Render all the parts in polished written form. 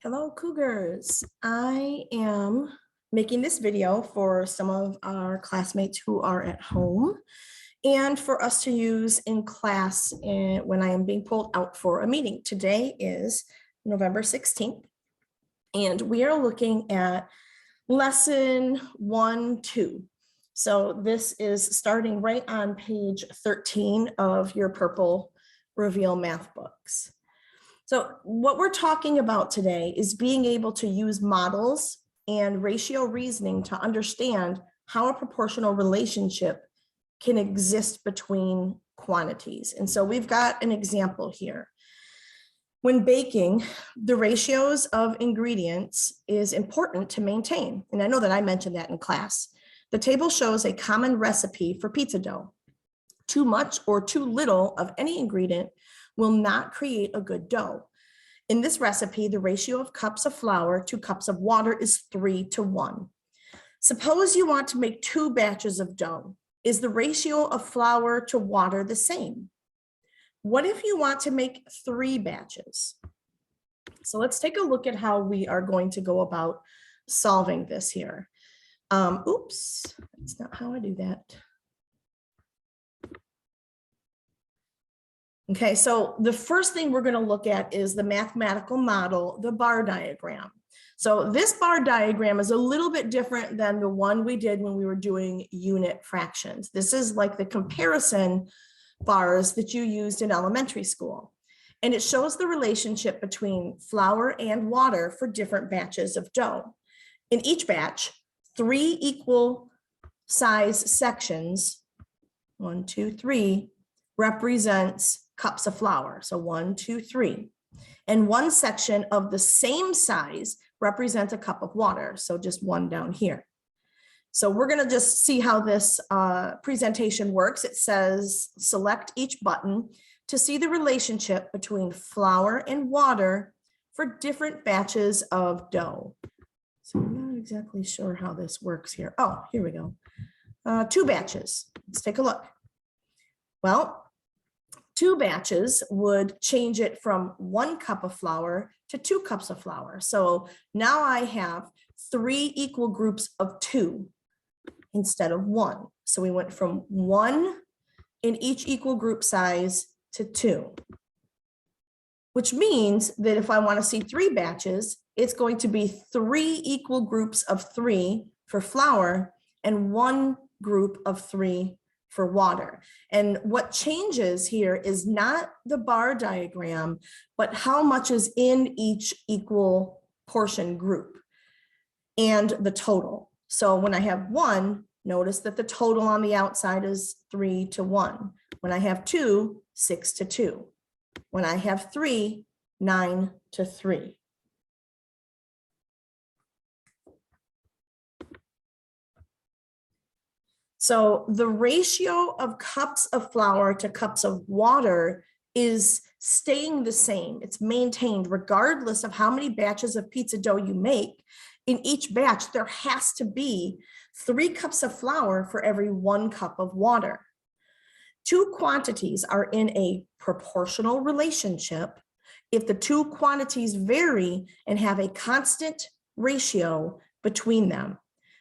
Hello, Cougars. I am making this video for some of our classmates who are at home and for us to use in class when I am being pulled out for a meeting. Today is November 16th, and we are looking at lesson 1-2. So this is starting right on page 13 of your purple Reveal math books. So what we're talking about today is being able to use models and ratio reasoning to understand how a proportional relationship can exist between quantities. And so we've got an example here. When baking, the ratios of ingredients is important to maintain. And I know that I mentioned that in class. The table shows a common recipe for pizza dough. Too much or too little of any ingredient will not create a good dough. In this recipe, the ratio of cups of flour to cups of water is 3:1. Suppose you want to make 2 batches of dough. Is the ratio of flour to water the same? What if you want to make 3 batches? So let's take a look at how we are going to go about solving this here. Oops, that's not how I do that. Okay, so the first thing we're going to look at is the mathematical model, the bar diagram. So this bar diagram is a little bit different than the one we did when we were doing unit fractions. This is like the comparison bars that you used in elementary school. And it shows the relationship between flour and water for different batches of dough. In each batch, 3 equal size sections, 1, 2, 3, represents cups of flour. So 1, 2, 3. And one section of the same size represents a cup of water. So just 1 down here. So we're going to just see how this presentation works. It says select each button to see the relationship between flour and water for different batches of dough. So I'm not exactly sure how this works here. Oh, here we go. 2 batches. Let's take a look. Well, 2 batches would change it from 1 cup of flour to 2 cups of flour. So now I have 3 equal groups of 2 instead of 1. So we went from 1 in each equal group size to 2, which means that if I want to see 3 batches, it's going to be 3 equal groups of 3 for flour and 1 group of 3 for water. And what changes here is not the bar diagram, but how much is in each equal portion group and the total. So when I have 1, notice that the total on the outside is 3:1. When I have 2, 6:2. When I have 3, 9:3. So the ratio of cups of flour to cups of water is staying the same. It's maintained regardless of how many batches of pizza dough you make. In each batch, there has to be 3 cups of flour for every 1 cup of water. 2 quantities are in a proportional relationship if the 2 quantities vary and have a constant ratio between them.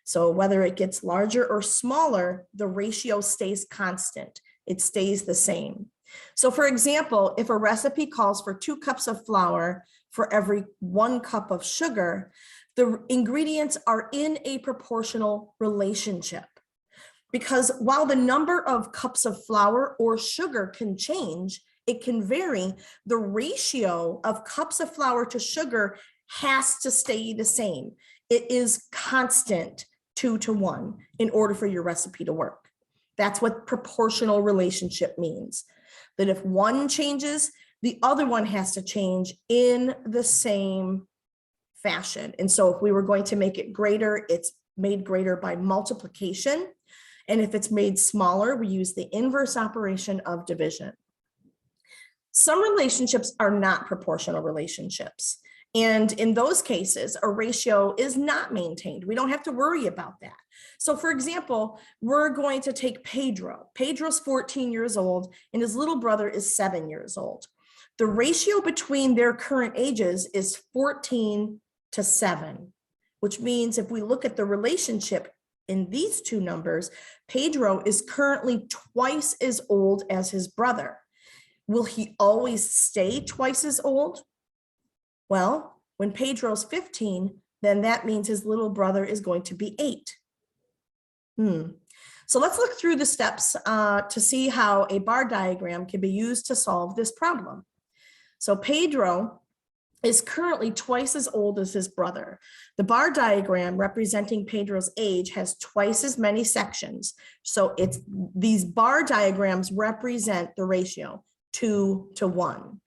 So whether it gets larger or smaller, the ratio stays constant. It stays the same. So for example, if a recipe calls for 2 cups of flour for every 1 cup of sugar, the ingredients are in a proportional relationship. Because while the number of cups of flour or sugar can change, it can vary, the ratio of cups of flour to sugar has to stay the same. It is constant. 2:1 in order for your recipe to work. That's what proportional relationship means. That if one changes, the other one has to change in the same fashion. And so if we were going to make it greater, it's made greater by multiplication. And if it's made smaller, we use the inverse operation of division. Some relationships are not proportional relationships. And in those cases, a ratio is not maintained. We don't have to worry about that. So for example, we're going to take Pedro. Pedro's 14 years old and his little brother is 7 years old. The ratio between their current ages is 14 to 7, which means if we look at the relationship in these two numbers, Pedro is currently twice as old as his brother. Will he always stay twice as old? Well, when Pedro's 15, then that means his little brother is going to be 8. So let's look through the steps to see how a bar diagram can be used to solve this problem. So Pedro is currently twice as old as his brother. The bar diagram representing Pedro's age has twice as many sections. So these bar diagrams represent the ratio 2 to 1.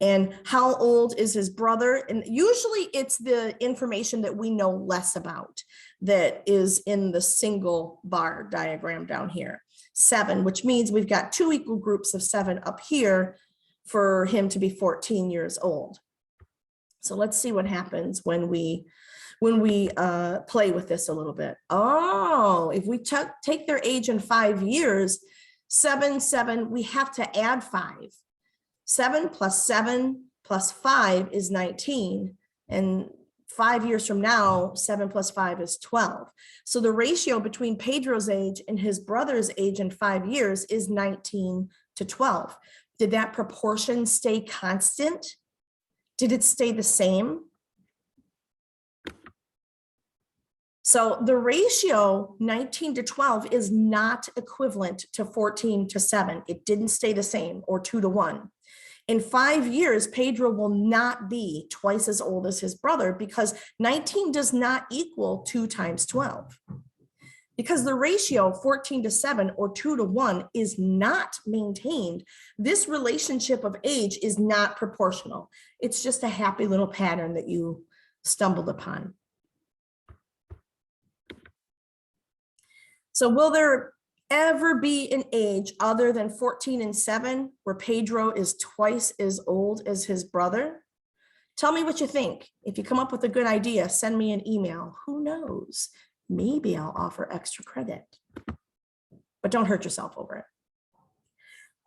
And how old is his brother? And usually it's the information that we know less about that is in the single bar diagram down here. 7, which means we've got 2 equal groups of 7 up here for him to be 14 years old. So let's see what happens when we play with this a little bit. Oh, if we take their age in 5 years, 7, we have to add 5. 7 plus 7 plus 5 is 19. And 5 years from now, 7 plus 5 is 12. So the ratio between Pedro's age and his brother's age in 5 years is 19 to 12. Did that proportion stay constant? Did it stay the same? So the ratio 19 to 12 is not equivalent to 14 to 7. It didn't stay the same, or 2 to 1. In 5 years, Pedro will not be twice as old as his brother because 19 does not equal 2 times 12. Because the ratio 14 to 7 or 2 to 1 is not maintained, this relationship of age is not proportional. It's just a happy little pattern that you stumbled upon. So will there ever be an age other than 14 and 7 where Pedro is twice as old as his brother? Tell me what you think. If you come up with a good idea, send me an email. Who knows? Maybe I'll offer extra credit, but don't hurt yourself over it.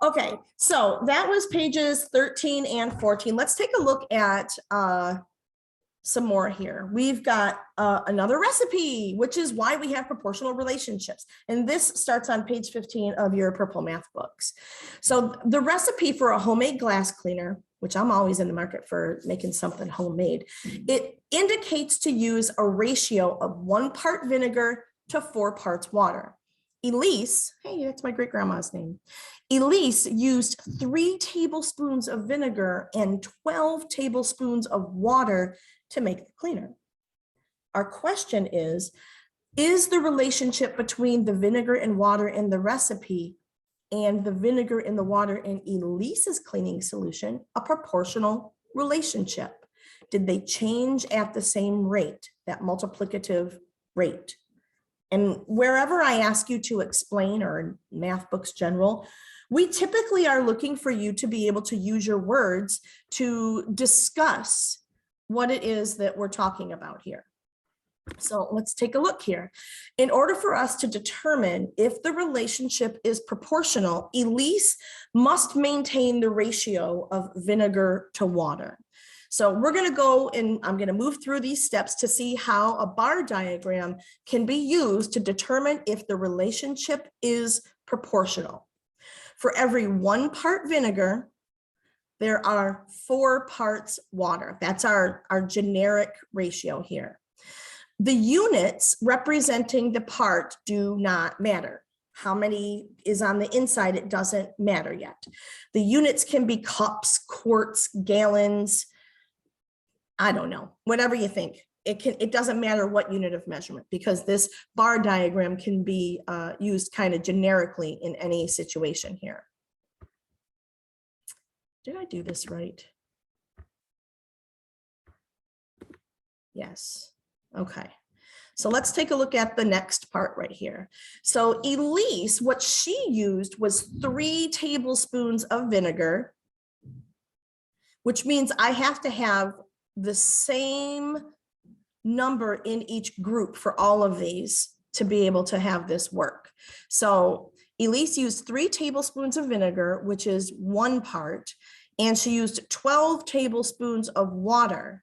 Okay, so that was pages 13 and 14. Let's take a look at some more here. We've got another recipe, which is why we have proportional relationships. And this starts on page 15 of your purple math books. So the recipe for a homemade glass cleaner, which I'm always in the market for making something homemade, it indicates to use a ratio of 1 part vinegar to 4 parts water. Elise, hey, that's my great grandma's name. Elise used 3 tablespoons of vinegar and 12 tablespoons of water to make the cleaner. Our question is the relationship between the vinegar and water in the recipe and the vinegar in the water in Elise's cleaning solution a proportional relationship? Did they change at the same rate, that multiplicative rate? And wherever I ask you to explain, or in math books general, we typically are looking for you to be able to use your words to discuss what it is that we're talking about here. So let's take a look here. In order for us to determine if the relationship is proportional, Elise must maintain the ratio of vinegar to water. So we're going to go and I'm going to move through these steps to see how a bar diagram can be used to determine if the relationship is proportional. For every 1 part vinegar, there are 4 parts water. That's our generic ratio here. The units representing the part do not matter. How many is on the inside, it doesn't matter yet. The units can be cups, quarts, gallons, I don't know, whatever you think. It doesn't matter what unit of measurement, because this bar diagram can be used kind of generically in any situation here. Did I do this right? Yes. Okay. So let's take a look at the next part right here. So Elise, what she used was 3 tablespoons of vinegar, which means I have to have the same number in each group for all of these to be able to have this work. So Elise used 3 tablespoons of vinegar, which is 1 part. and she used 12 tablespoons of water.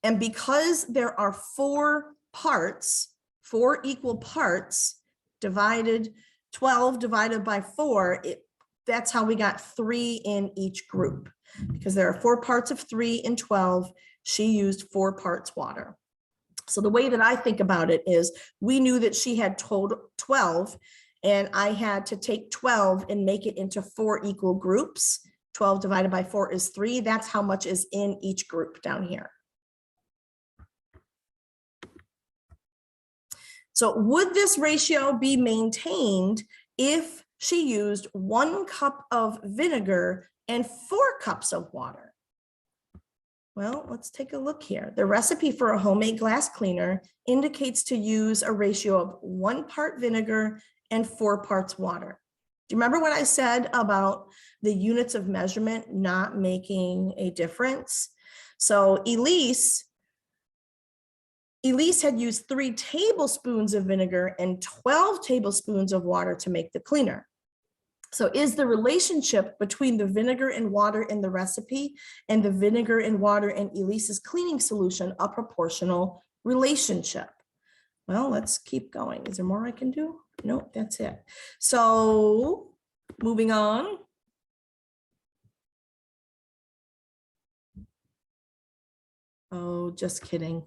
And because there are 4 parts, 4 equal parts, 12 divided by 4, that's how we got 3 in each group. Because there are 4 parts of 3 in 12, she used 4 parts water. So the way that I think about it is we knew that she had total 12, and I had to take 12 and make it into 4 equal groups. 12 divided by 4 is 3. That's how much is in each group down here. So would this ratio be maintained if she used 1 cup of vinegar and 4 cups of water? Well, let's take a look here. The recipe for a homemade glass cleaner indicates to use a ratio of 1 part vinegar and 4 parts water. Do you remember what I said about the units of measurement not making a difference? So Elise had used 3 tablespoons of vinegar and 12 tablespoons of water to make the cleaner. So is the relationship between the vinegar and water in the recipe and the vinegar and water in Elise's cleaning solution a proportional relationship? Well, let's keep going. Is there more I can do? Nope, that's it. So moving on. Oh, just kidding.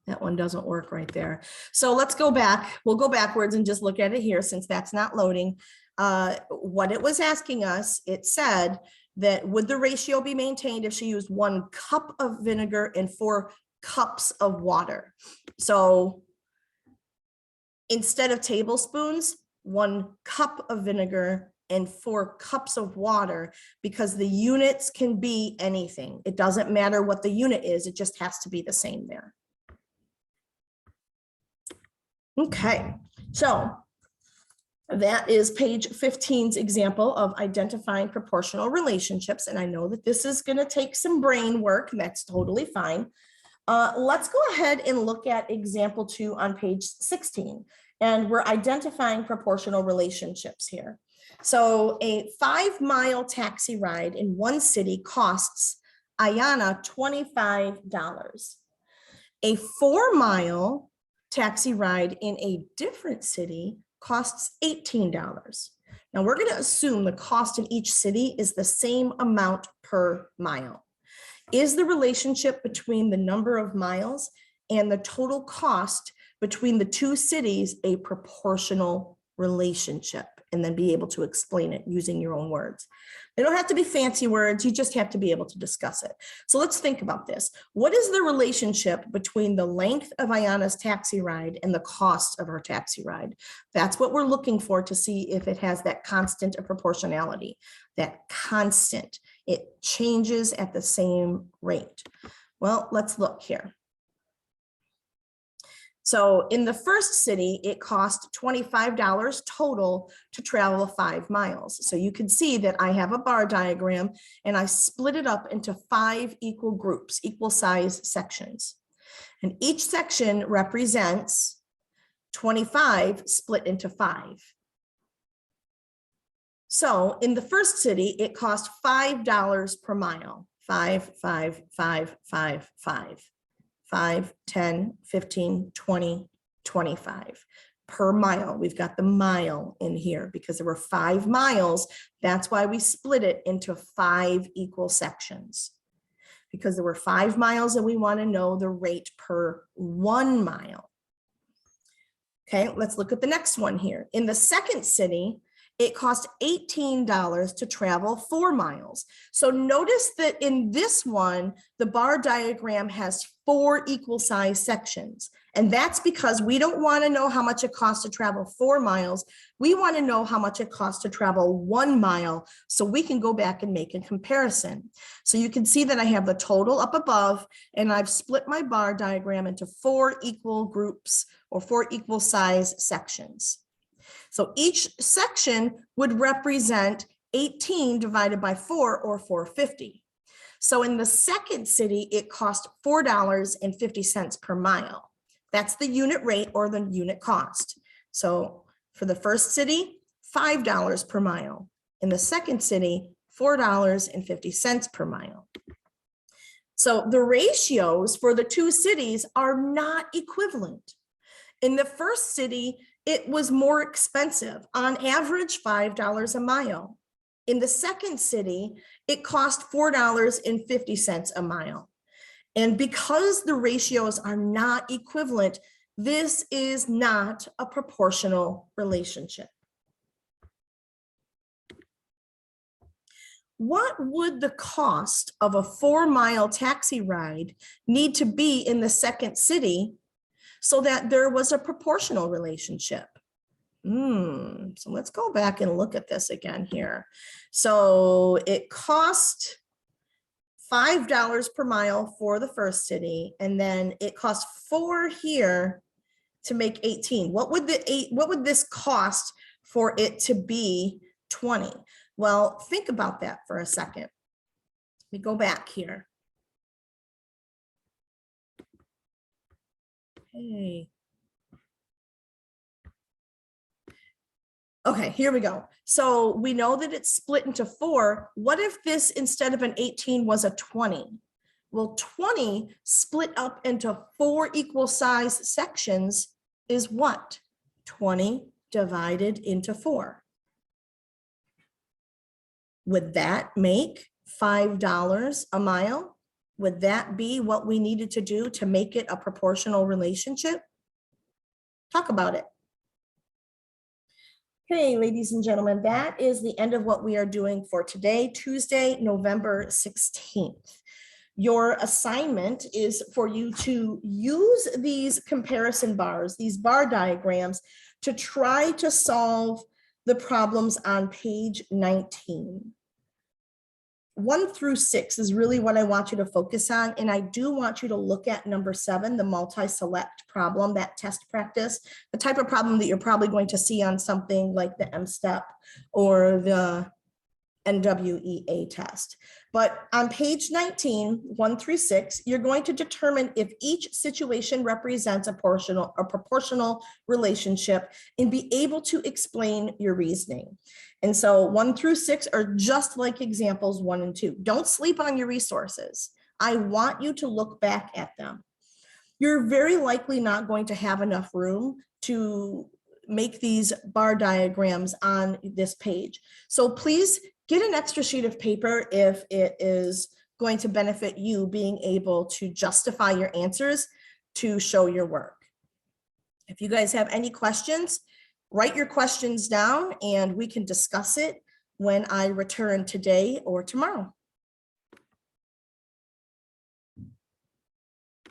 That one doesn't work right there. So let's go back. We'll go backwards and just look at it here since that's not loading. What it was asking us, it said that would the ratio be maintained if she used 1 cup of vinegar and 4 cups of water? So instead of tablespoons, 1 cup of vinegar and 4 cups of water, because the units can be anything. It doesn't matter what the unit is, it just has to be the same there. Okay, so that is page 15's example of identifying proportional relationships. And I know that this is going to take some brain work, and that's totally fine. Let's go ahead and look at example 2 on page 16. And we're identifying proportional relationships here. So a 5-mile taxi ride in one city costs Ayana $25. A 4-mile taxi ride in a different city costs $18. Now we're going to assume the cost in each city is the same amount per mile. Is the relationship between the number of miles and the total cost between the 2 cities a proportional relationship? And then be able to explain it using your own words. They don't have to be fancy words, you just have to be able to discuss it. So let's think about this. What is the relationship between the length of Ayana's taxi ride and the cost of her taxi ride? That's what we're looking for to see if it has that constant of proportionality, that constant. It changes at the same rate. Well, let's look here. So in the first city, it cost $25 total to travel 5 miles. So you can see that I have a bar diagram and I split it up into 5 equal groups, equal size sections. And each section represents 25 split into 5. So in the first city, it cost $5 per mile, 5, 5, 5, 5, 5. 5, 10, 15, 20, 25 per mile. We've got the mile in here because there were 5 miles. That's why we split it into 5 equal sections, because there were 5 miles and we want to know the rate per 1 mile. Okay, let's look at the next one here. In the second city, it cost $18 to travel 4 miles. So notice that in this one, the bar diagram has 4 equal size sections. And that's because we don't want to know how much it costs to travel 4 miles. We want to know how much it costs to travel 1 mile so we can go back and make a comparison. So you can see that I have the total up above and I've split my bar diagram into 4 equal groups or 4 equal size sections. So each section would represent 18 divided by 4 or 450. So in the second city, it cost $4.50 per mile. That's the unit rate or the unit cost. So for the first city, $5 per mile. In the second city, $4.50 per mile. So the ratios for the two cities are not equivalent. In the first city, it was more expensive, on average $5 a mile. In the second city, it cost $4.50 a mile. And because the ratios are not equivalent, this is not a proportional relationship. What would the cost of a 4-mile taxi ride need to be in the second city so that there was a proportional relationship? So let's go back and look at this again here. So it cost $5 per mile for the first city, and then it cost $4 here to make 18. What would this cost for it to be 20? Well, think about that for a second. We go back here. Okay, here we go. So we know that it's split into 4. What if this, instead of an 18, was a 20? Well, 20 split up into 4 equal size sections is what? 20 divided into 4. Would that make $5 a mile? Would that be what we needed to do to make it a proportional relationship? Talk about it. Okay, ladies and gentlemen, that is the end of what we are doing for today, Tuesday, November 16th. Your assignment is for you to use these comparison bars, these bar diagrams, to try to solve the problems on page 19. 1 through 6 is really what I want you to focus on. And I do want you to look at number 7, the multi-select problem, that test practice, the type of problem that you're probably going to see on something like the M-STEP or the NWEA test. But on page 19, 1 through 6, you're going to determine if each situation represents a proportional relationship and be able to explain your reasoning. And so 1 through 6 are just like examples 1 and 2. Don't sleep on your resources. I want you to look back at them. You're very likely not going to have enough room to make these bar diagrams on this page. So please get an extra sheet of paper if it is going to benefit you being able to justify your answers to show your work. If you guys have any questions, write your questions down and we can discuss it when I return today or tomorrow.